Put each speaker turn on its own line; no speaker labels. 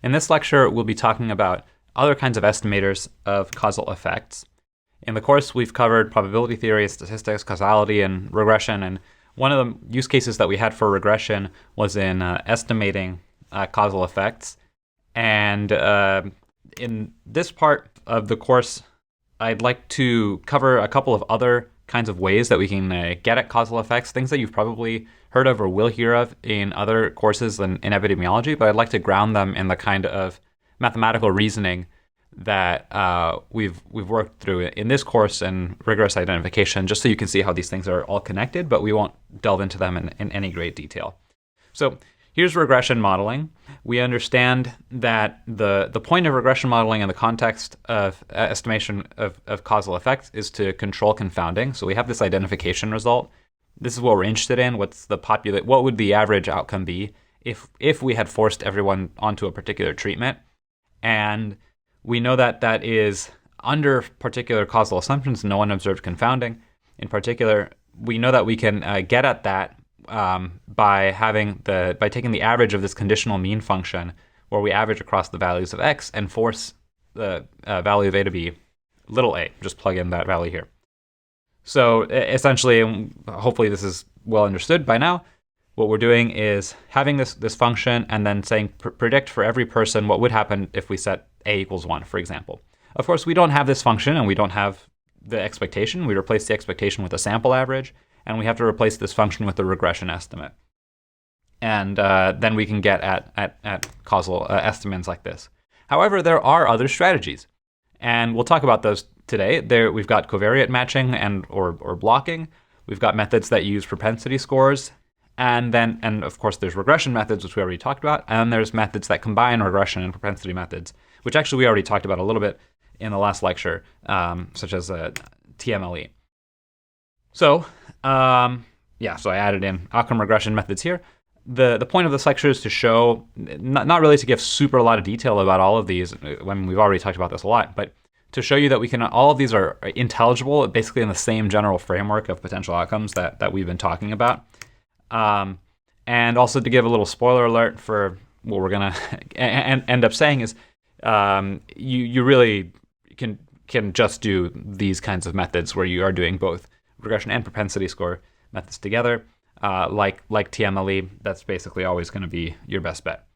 In this lecture, we'll be talking about other kinds of estimators of causal effects. In the course, we've covered probability theory, statistics, causality, and regression. And one of the use cases that we had for regression was in estimating causal effects. And in this part of the course, I'd like to cover a couple of other kinds of ways that we can get at causal effects, things that you've probably heard of or will hear of in other courses in epidemiology, but I'd like to ground them in the kind of mathematical reasoning that we've worked through in this course and rigorous identification, just so you can see how these things are all connected, but we won't delve into them in any great detail. So here's regression modeling. We understand that the point of regression modeling in the context of estimation of causal effects is to control confounding. So we have this identification result. This is what we're interested in. What would the average outcome be if we had forced everyone onto a particular treatment? And we know that that is under particular causal assumptions, no one observed confounding. In particular, we know that we can get at that by taking the average of this conditional mean function, where we average across the values of x and force the value of a to be little a. Just plug in that value here. So essentially, hopefully this is well understood by now, what we're doing is having this function and then saying predict for every person what would happen if we set a equals 1, for example. Of course, we don't have this function and we don't have the expectation. We replace the expectation with a sample average, and we have to replace this function with a regression estimate. And then we can get at causal estimates like this. However, there are other strategies, and we'll talk about those today. We've got covariate matching or blocking. We've got methods that use propensity scores. And of course, there's regression methods, which we already talked about. And there's methods that combine regression and propensity methods, which actually we already talked about a little bit in the last lecture, such as TMLE. So so I added in outcome regression methods here. The point of this lecture is to show, not really to give super a lot of detail about all of these, when we've already talked about this a lot, but to show you that all of these are intelligible, basically in the same general framework of potential outcomes that we've been talking about. And also to give a little spoiler alert for what we're going to end up saying is you really can just do these kinds of methods where you are doing both regression and propensity score methods together. Like TMLE, that's basically always going to be your best bet.